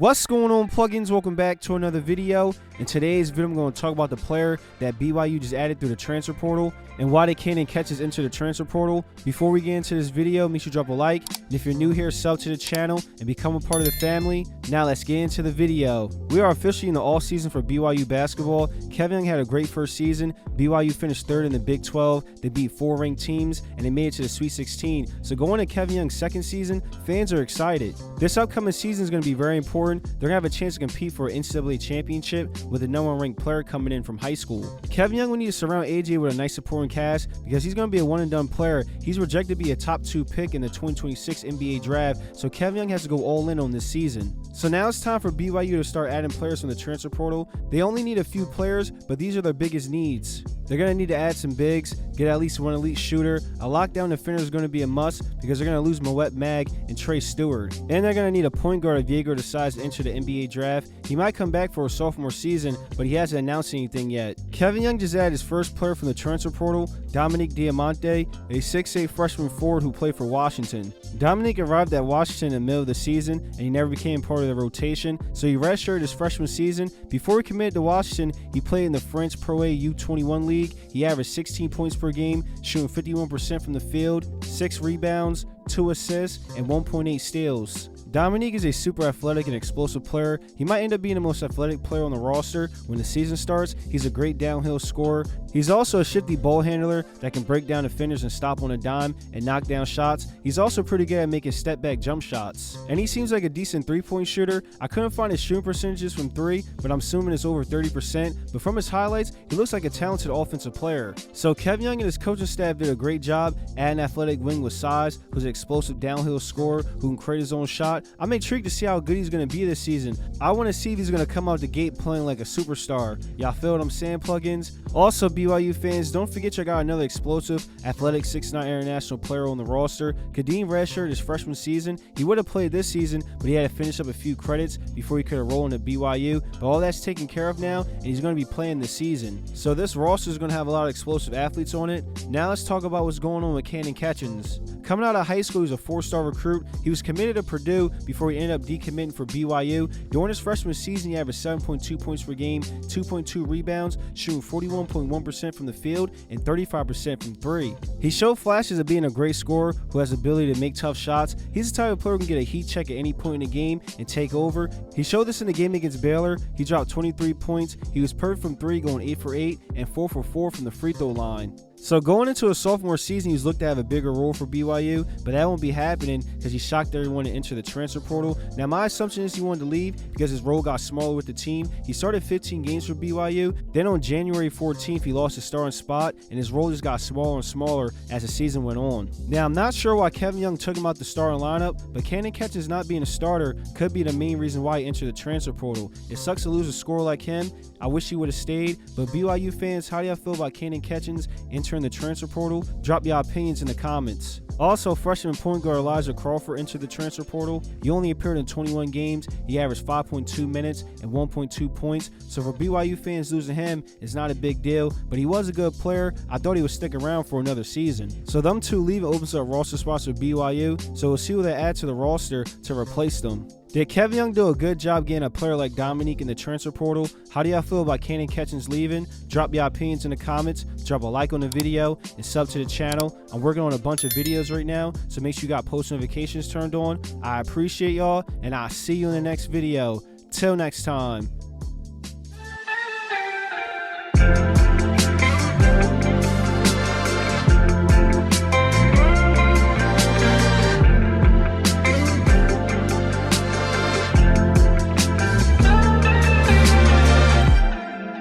What's going on, plugins? Welcome back to another video. In today's video, I'm going to talk about the player that BYU just added through the transfer portal and why they Kanon Catchings into the transfer portal. Before we get into this video, make sure you drop a like, and if you're new here, sub to the channel and become a part of the family. Now let's get into the video. We are officially in the off season for BYU basketball. Kevin Young had a great first season. BYU finished third in the Big 12. They beat 4 ranked teams and they made it to the Sweet 16. So going to Kevin Young's second season, fans are excited. This upcoming season is going to be very important. They're going to have a chance to compete for an NCAA championship with the #1 ranked player coming in from high school. Kevin Young will need to surround AJ with a nice supporting cast because he's going to be a one-and-done player. He's projected to be a top 2 pick in the 2026 NBA draft, so Kevin Young has to go all in on this season. So now it's time for BYU to start adding players from the transfer portal. They only need a few players, but these are their biggest needs. They're going to need to add some bigs, get at least one elite shooter. A lockdown defender is going to be a must because they're going to lose Moet Mag and Trey Stewart. And they're going to need a point guard if Diego decides to enter the NBA draft. He might come back for a sophomore season, but he hasn't announced anything yet. Kevin Young just added his first player from the transfer portal, Dominique Diomande, a 6'8" freshman forward who played for Washington. Dominique arrived at Washington in the middle of the season, and he never became part of the rotation, so he redshirted his freshman season. Before he committed to Washington, he played in the French Pro A U21 League. He averaged 16 points per game, shooting 51% from the field, 6 rebounds, 2 assists, and 1.8 steals. Dominique is a super athletic and explosive player. He might end up being the most athletic player on the roster when the season starts. He's a great downhill scorer. He's also a shifty ball handler that can break down defenders and stop on a dime and knock down shots. He's also pretty good at making step back jump shots. And he seems like a decent 3-point shooter. I couldn't find his shooting percentages from 3, but I'm assuming it's over 30%. But from his highlights, he looks like a talented offensive player. So Kevin Young and his coaching staff did a great job adding an athletic wing with size, who's an explosive downhill scorer who can create his own shot. I'm intrigued to see how good he's going to be this season. I want to see if he's going to come out the gate playing like a superstar. Y'all feel what I'm saying, plugins? Also, BYU fans, don't forget you got another explosive, athletic 6'9" international player on the roster. Kadeem redshirted his freshman season. He would have played this season, but he had to finish up a few credits before he could enroll into BYU. But all that's taken care of now, and he's going to be playing this season. So this roster is going to have a lot of explosive athletes on it. Now let's talk about what's going on with Kanon Catchings. Coming out of high school, he was a 4-star recruit. He was committed to Purdue before he ended up decommitting for BYU. During his freshman season, he averaged 7.2 points per game, 2.2 rebounds, shooting 41.1% from the field and 35% from 3. He showed flashes of being a great scorer who has the ability to make tough shots. He's the type of player who can get a heat check at any point in the game and take over. He showed this in the game against Baylor. He dropped 23 points. He was perfect from 3, going 8 for 8 and 4 for 4 from the free throw line. So going into a sophomore season, he's looked to have a bigger role for BYU, but that won't be happening because he shocked everyone to enter the transfer portal. Now my assumption is he wanted to leave because his role got smaller with the team. He started 15 games for BYU. Then on January 14th, he lost his starting spot, and his role just got smaller and smaller as the season went on. Now I'm not sure why Kevin Young took him out the starting lineup, but Kanon Catchings not being a starter could be the main reason why he entered the transfer portal. It sucks to lose a scorer like him. I wish he would have stayed, but BYU fans, how do y'all feel about Kanon Catchings entering the transfer portal? Drop your opinions in the comments. Also, freshman point guard Elijah Crawford entered the transfer portal. He only appeared in 21 games. He averaged 5.2 minutes and 1.2 points. So for BYU fans, losing him is not a big deal, but he was a good player. I thought he would stick around for another season. So them two leaving opens up roster spots for BYU. So we'll see what they add to the roster to replace them. Did Kevin Young do a good job getting a player like Dominique in the transfer portal? How do y'all feel about Kanon Catchings leaving? Drop your opinions in the comments, drop a like on the video, and sub to the channel. I'm working on a bunch of videos right now, so make sure you got post notifications turned on. I appreciate y'all, and I'll see you in the next video. Till next time.